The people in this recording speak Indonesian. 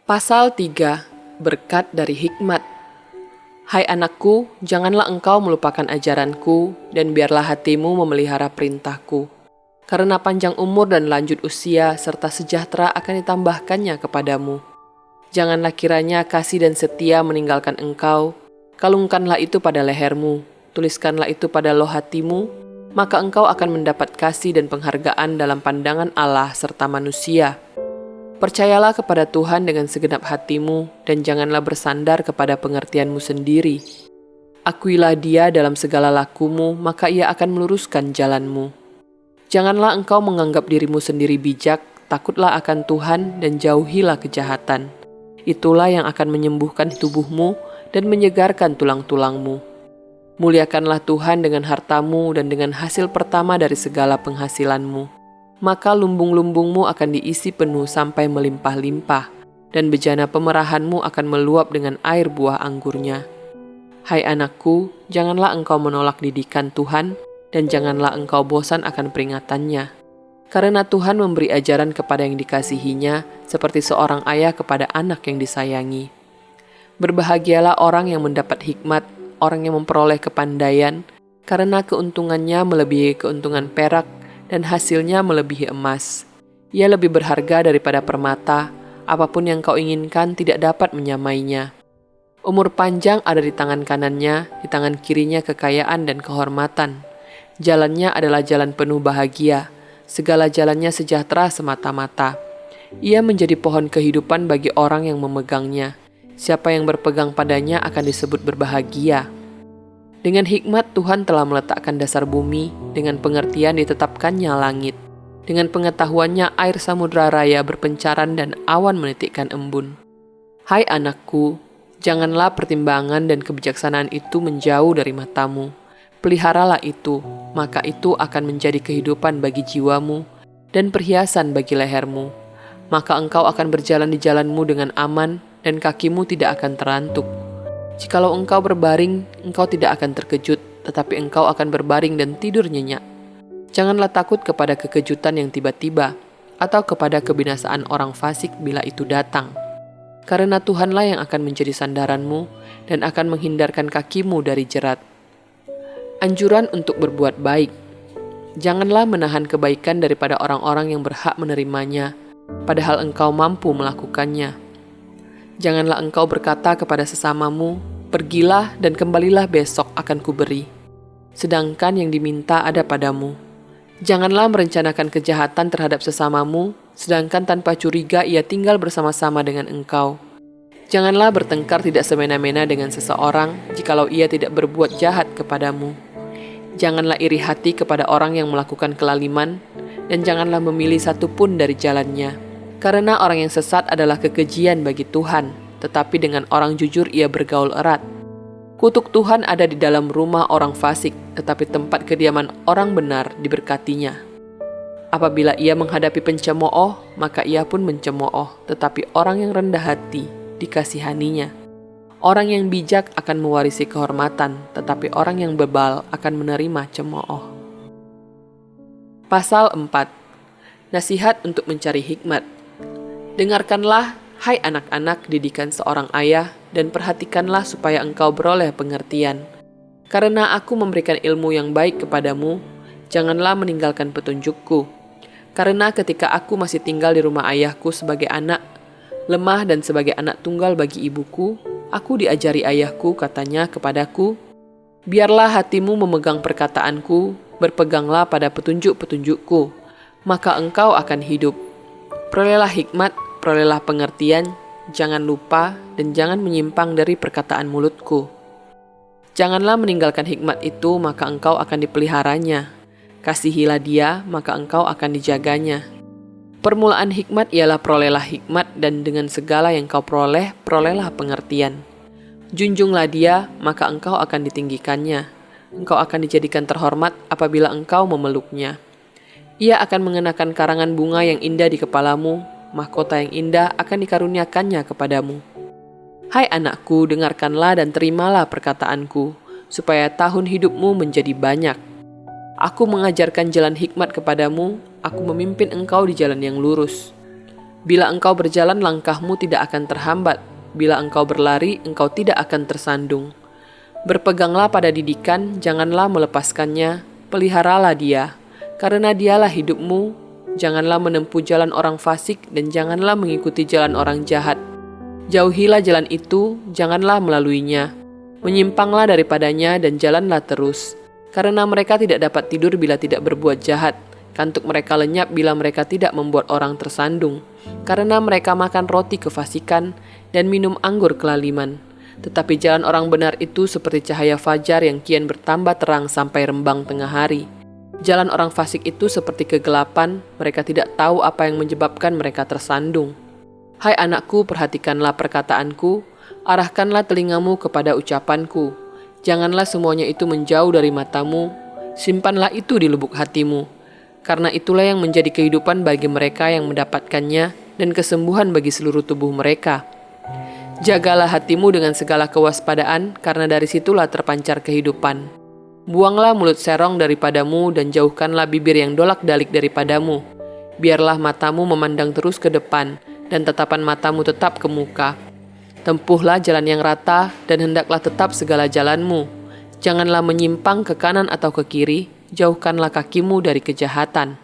Pasal 3. Berkat dari hikmat. Hai anakku, janganlah engkau melupakan ajaranku, dan biarlah hatimu memelihara perintahku. Karena panjang umur dan lanjut usia, serta sejahtera akan ditambahkannya kepadamu. Janganlah kiranya kasih dan setia meninggalkan engkau, kalungkanlah itu pada lehermu, tuliskanlah itu pada loh hatimu, maka engkau akan mendapat kasih dan penghargaan dalam pandangan Allah serta manusia. Percayalah kepada Tuhan dengan segenap hatimu, dan janganlah bersandar kepada pengertianmu sendiri. Akuilah Dia dalam segala lakumu, maka Ia akan meluruskan jalanmu. Janganlah engkau menganggap dirimu sendiri bijak, takutlah akan Tuhan dan jauhilah kejahatan. Itulah yang akan menyembuhkan tubuhmu dan menyegarkan tulang-tulangmu. Muliakanlah Tuhan dengan hartamu dan dengan hasil pertama dari segala penghasilanmu. Maka lumbung-lumbungmu akan diisi penuh sampai melimpah-limpah, dan bejana pemerahanmu akan meluap dengan air buah anggurnya. Hai anakku, janganlah engkau menolak didikan Tuhan, dan janganlah engkau bosan akan peringatannya. Karena Tuhan memberi ajaran kepada yang dikasihinya, seperti seorang ayah kepada anak yang disayangi. Berbahagialah orang yang mendapat hikmat, orang yang memperoleh kepandaian, karena keuntungannya melebihi keuntungan perak, dan hasilnya melebihi emas. Ia lebih berharga daripada permata, apapun yang kau inginkan tidak dapat menyamainya. Umur panjang ada di tangan kanannya, di tangan kirinya kekayaan dan kehormatan. Jalannya adalah jalan penuh bahagia, segala jalannya sejahtera semata-mata. Ia menjadi pohon kehidupan bagi orang yang memegangnya. Siapa yang berpegang padanya akan disebut berbahagia. Dengan hikmat Tuhan telah meletakkan dasar bumi, dengan pengertian ditetapkannya langit. Dengan pengetahuannya air samudra raya berpencaran dan awan menitikkan embun. Hai anakku, janganlah pertimbangan dan kebijaksanaan itu menjauh dari matamu. Peliharalah itu, maka itu akan menjadi kehidupan bagi jiwamu dan perhiasan bagi lehermu. Maka engkau akan berjalan di jalanmu dengan aman dan kakimu tidak akan terantuk. Jikalau engkau berbaring, engkau tidak akan terkejut, tetapi engkau akan berbaring dan tidur nyenyak. Janganlah takut kepada kekejutan yang tiba-tiba, atau kepada kebinasaan orang fasik bila itu datang. Karena Tuhanlah yang akan menjadi sandaranmu, dan akan menghindarkan kakimu dari jerat. Anjuran untuk berbuat baik. Janganlah menahan kebaikan daripada orang-orang yang berhak menerimanya, padahal engkau mampu melakukannya. Janganlah engkau berkata kepada sesamamu, pergilah dan kembalilah besok akan kuberi. Sedangkan yang diminta ada padamu. Janganlah merencanakan kejahatan terhadap sesamamu, sedangkan tanpa curiga ia tinggal bersama-sama dengan engkau. Janganlah bertengkar tidak semena-mena dengan seseorang, jikalau ia tidak berbuat jahat kepadamu. Janganlah iri hati kepada orang yang melakukan kelaliman, dan janganlah memilih satu pun dari jalannya. Karena orang yang sesat adalah kekejian bagi Tuhan, tetapi dengan orang jujur ia bergaul erat. Kutuk Tuhan ada di dalam rumah orang fasik, tetapi tempat kediaman orang benar diberkatinya. Apabila ia menghadapi pencemooh, maka ia pun mencemooh, tetapi orang yang rendah hati dikasihaninya. Orang yang bijak akan mewarisi kehormatan, tetapi orang yang bebal akan menerima cemooh. Pasal 4. Nasihat untuk mencari hikmat. Dengarkanlah, hai anak-anak, didikan seorang ayah, dan perhatikanlah supaya engkau beroleh pengertian. Karena aku memberikan ilmu yang baik kepadamu, janganlah meninggalkan petunjukku. Karena ketika aku masih tinggal di rumah ayahku sebagai anak, lemah dan sebagai anak tunggal bagi ibuku, aku diajari ayahku, katanya kepadaku, biarlah hatimu memegang perkataanku, berpeganglah pada petunjuk-petunjukku, maka engkau akan hidup. Perolehlah hikmat, perolehlah pengertian, jangan lupa dan jangan menyimpang dari perkataan mulutku. Janganlah meninggalkan hikmat itu, maka engkau akan dipeliharanya. Kasihilah dia, maka engkau akan dijaganya. Permulaan hikmat ialah perolehlah hikmat, dan dengan segala yang kau peroleh, perolehlah pengertian. Junjunglah dia, maka engkau akan ditinggikannya. Engkau akan dijadikan terhormat apabila engkau memeluknya. Ia akan mengenakan karangan bunga yang indah di kepalamu, mahkota yang indah akan dikaruniakannya kepadamu. Hai anakku, dengarkanlah dan terimalah perkataanku, supaya tahun hidupmu menjadi banyak. Aku mengajarkan jalan hikmat kepadamu, aku memimpin engkau di jalan yang lurus. Bila engkau berjalan, langkahmu tidak akan terhambat. Bila engkau berlari, engkau tidak akan tersandung. Berpeganglah pada didikan, janganlah melepaskannya, peliharalah dia, karena dialah hidupmu. Janganlah menempuh jalan orang fasik dan janganlah mengikuti jalan orang jahat. Jauhilah jalan itu, janganlah melaluinya. Menyimpanglah daripadanya dan jalanlah terus. Karena mereka tidak dapat tidur bila tidak berbuat jahat. Kantuk mereka lenyap bila mereka tidak membuat orang tersandung. Karena mereka makan roti kefasikan dan minum anggur kelaliman. Tetapi jalan orang benar itu seperti cahaya fajar yang kian bertambah terang sampai rembang tengah hari. Jalan orang fasik itu seperti kegelapan, mereka tidak tahu apa yang menyebabkan mereka tersandung. Hai anakku, perhatikanlah perkataanku, arahkanlah telingamu kepada ucapanku. Janganlah semuanya itu menjauh dari matamu, simpanlah itu di lubuk hatimu. Karena itulah yang menjadi kehidupan bagi mereka yang mendapatkannya dan kesembuhan bagi seluruh tubuh mereka. Jagalah hatimu dengan segala kewaspadaan, karena dari situlah terpancar kehidupan. Buanglah mulut serong daripadamu dan jauhkanlah bibir yang dolak-dalik daripadamu. Biarlah matamu memandang terus ke depan dan tatapan matamu tetap ke muka. Tempuhlah jalan yang rata dan hendaklah tetap segala jalanmu. Janganlah menyimpang ke kanan atau ke kiri, jauhkanlah kakimu dari kejahatan.